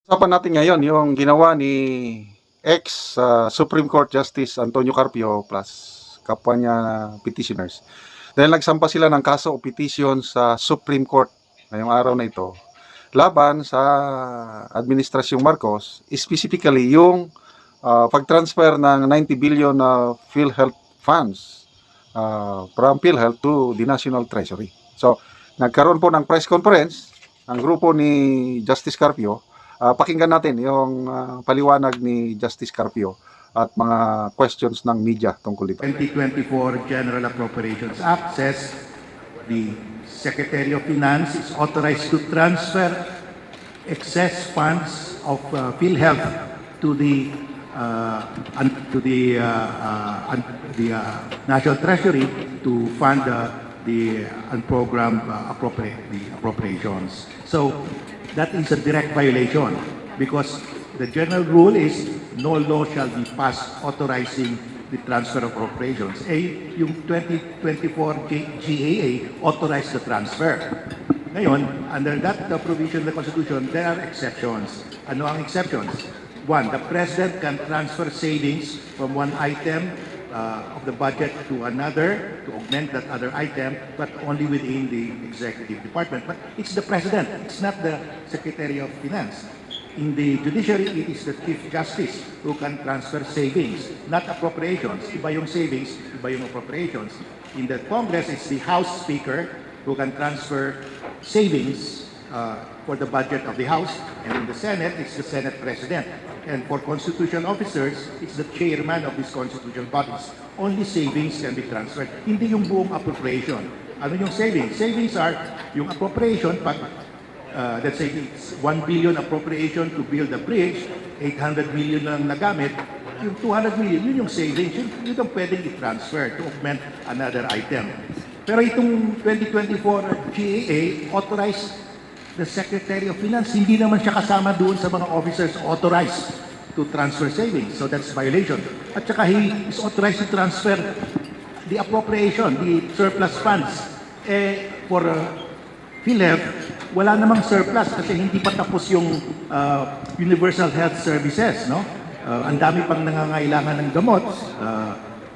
Usapan natin ngayon yung ginawa ni Supreme Court Justice Antonio Carpio plus kapwa niya petitioners. Dahil nagsampa sila ng kaso o petition sa Supreme Court ngayong araw na ito laban sa Administrasyong Marcos, specifically yung pag-transfer ng 90 billion na PhilHealth funds from PhilHealth to the National Treasury. So, nagkaroon po ng press conference ang grupo ni Justice Carpio. Pakinggan natin yung paliwanag ni Justice Carpio at mga questions ng media tungkol dito. 2024 General Appropriations Act says the Secretary of Finance is authorized to transfer excess funds of PhilHealth to the National Treasury to fund the unprogrammed appropriations. So that is a direct violation because the general rule is no law shall be passed authorizing the transfer of appropriations. Yung 2024 GAA authorized the transfer. Ngayon, under that provision of the Constitution, there are exceptions. Ano ang exceptions? One, the President can transfer savings from one item of the budget to another to augment that other item, but only within the executive department. But it's the President, it's not the Secretary of Finance. In the judiciary, it is the Chief Justice who can transfer savings, not appropriations. Iba yung savings, iba yung appropriations. In the Congress, it's the House Speaker who can transfer savings for the budget of the House, and in the Senate, it's the Senate President. And for constitutional officers, it's the chairman of these constitutional bodies. Only savings can be transferred, hindi yung buong appropriation. Ano yung savings? Savings are yung appropriation, pag let's say it's 1 billion appropriation to build a bridge, 800 million lang nagamit, yung 200 million, yun yung savings, yun ang pwedeng i-transfer to augment another item. Pero itong 2024 GAA authorized the Secretary of Finance, hindi naman siya kasama doon sa mga officers authorized to transfer savings. So that's violation. At saka he is authorized to transfer the appropriation, the surplus funds. For PhilHealth, wala namang surplus kasi hindi pa tapos yung universal health services. No? Ang dami pang nangangailangan ng gamot,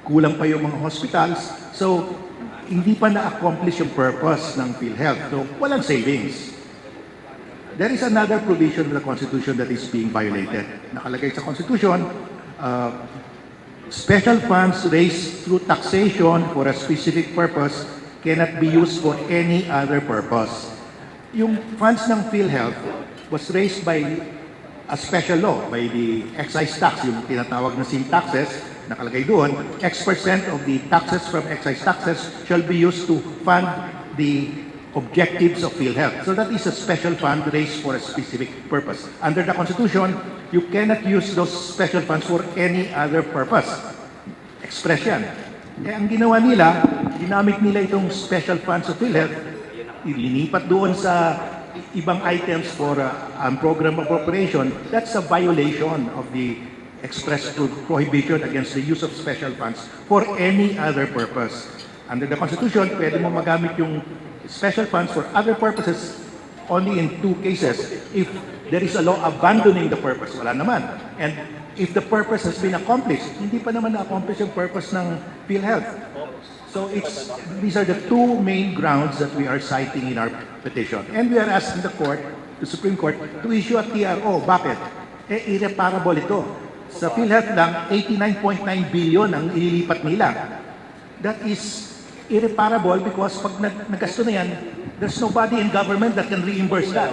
kulang pa yung mga hospitals. So, hindi pa na-accomplish yung purpose ng PhilHealth. So, walang savings. There is another provision of the Constitution that is being violated. Nakalagay sa Constitution, special funds raised through taxation for a specific purpose cannot be used for any other purpose. Yung funds ng PhilHealth was raised by a special law, by the excise tax, yung tinatawag na sin taxes, nakalagay doon, X% of the taxes from excise taxes shall be used to fund the objectives of PhilHealth. So that is a special fund raised for a specific purpose. Under the Constitution, you cannot use those special funds for any other purpose. Expression. Ang ginawa nila, ginamit nila itong special funds of PhilHealth, ilinipat doon sa ibang items for program appropriation. That's a violation of the express prohibition against the use of special funds for any other purpose. Under the Constitution, pwede mo magamit yung special funds for other purposes only in two cases. If there is a law abandoning the purpose, wala naman. And if the purpose has been accomplished, hindi pa naman na-accomplish yung purpose ng PhilHealth. So these are the two main grounds that we are citing in our petition. And we are asking the court, the Supreme Court, to issue a TRO. Bakit? Irreparable ito. Sa PhilHealth lang, 89.9 billion ang ililipat nila. That is irreparable because pag nagasto na yan, there's nobody in government that can reimburse that.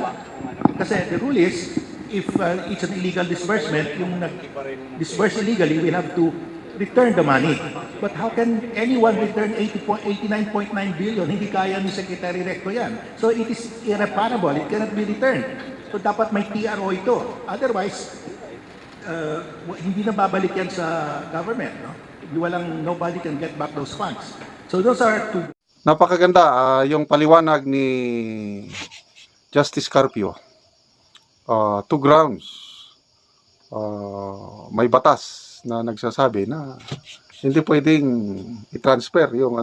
Kasi the rule is, if it's an illegal disbursement, yung nag-disburse illegally, we'll have to return the money. But how can anyone return 89.9 billion? Hindi kaya ni Secretary Recto yan. So it is irreparable. It cannot be returned. So dapat may TRO ito. Otherwise, hindi na babalik yan sa government. No? Nobody can get back those funds. So those are two. Napakaganda yung paliwanag ni Justice Carpio. Two grounds. May batas na nagsasabi na hindi pwedeng i-transfer yung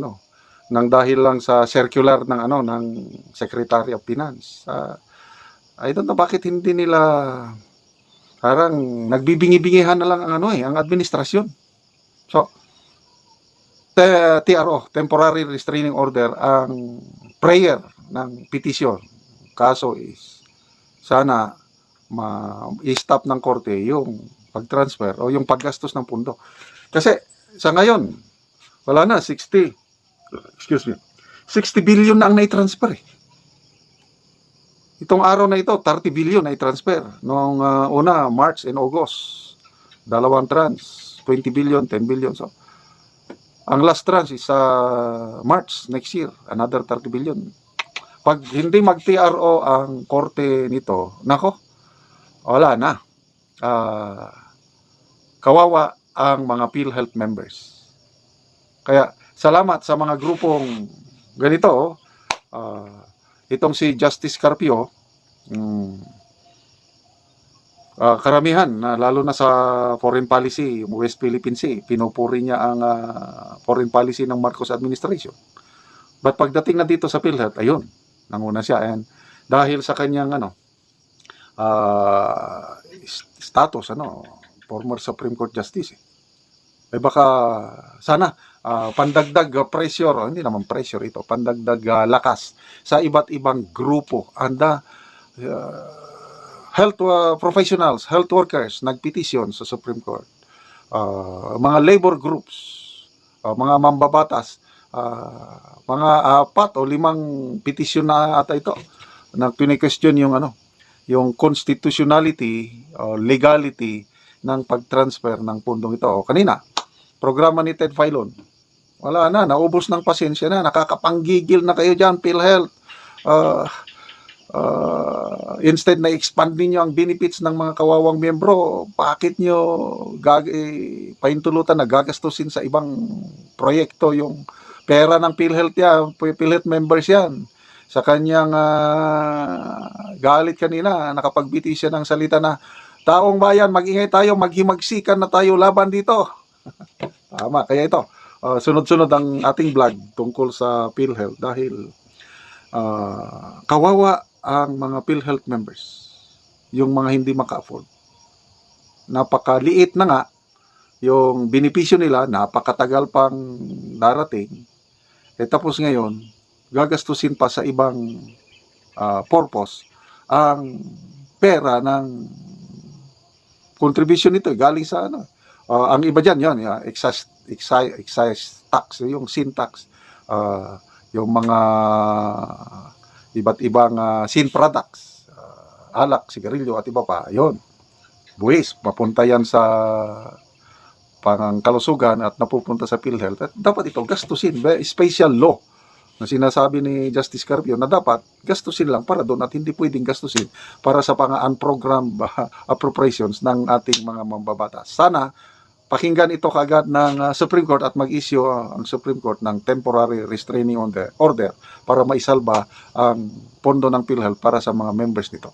nang dahil lang sa circular ng ng Secretary of Finance. I don't know bakit hindi nila Parang nagbibingi-bingihan na lang ang administrasyon. So, TRO, Temporary Restraining Order, ang prayer ng petisyon. Kaso is, sana i-stop ng korte yung pag-transfer o yung paggastos ng pundo. Kasi, sa ngayon, wala na, 60 billion na ang nai-transfer eh. Itong araw na ito, 30 billion na i-transfer. Noong una, March and August, dalawang trans, 20 billion, 10 billion. So, ang last trans is March next year, another 30 billion. Pag hindi mag-TRO ang korte nito, nako, wala na. Kawawa ang mga PhilHealth members. Kaya, salamat sa mga grupong ganito. Itong si Justice Carpio, karamihan, lalo na sa foreign policy, West Philippine Sea, pinupuri niya ang foreign policy ng Marcos administration. But pagdating na dito sa PhilHealth, ayun, nanguna siya. And dahil sa kanyang status, former Supreme Court Justice, baka sana pandagdag pressure, hindi naman pressure ito, pandagdag lakas sa iba't ibang grupo and health professionals, health workers, nagpetisyon sa Supreme Court, mga labor groups, mga mambabatas, mga 4 o 5 petisyon na ata ito na pini-question yung constitutionality o legality ng pag-transfer ng pundong ito. O kanina, programa ni Ted Filon, wala na, naubos ng pasensya na, nakakapanggigil na kayo dyan, PhilHealth. Instead na expand ninyo ang benefits ng mga kawawang miyembro, bakit nyo paintulutan na gagastusin sa ibang proyekto yung pera ng PhilHealth yan, PhilHealth members yan. Sa kanyang galit kanina, nakapagbiti siya ng salita na, taong bayan, mag-ingay tayo, maghimagsikan na tayo laban dito. Tama, kaya ito, sunod-sunod ang ating vlog tungkol sa PhilHealth dahil kawawa ang mga PhilHealth members, yung mga hindi maka-afford. Napakaliit na nga yung benepisyo nila, napakatagal pang darating, tapos ngayon, gagastusin pa sa ibang purpose ang pera ng contribution nito, galing sa ang iba dyan, yun, excise tax, yung sin tax, yung mga iba't ibang sin products, alak, sigarilyo at iba pa, yun, buwis, mapunta yan sa pangkalusugan at napupunta sa PhilHealth. At dapat ito gastusin, special law na sinasabi ni Justice Carpio na dapat gastusin lang para doon at hindi pwedeng gastusin para sa unprogrammed appropriations ng ating mga mambabatas. Sana pakinggan ito kagad ng Supreme Court at mag-issue ang Supreme Court ng temporary restraining order para maisalba ang pondo ng PhilHealth para sa mga members nito.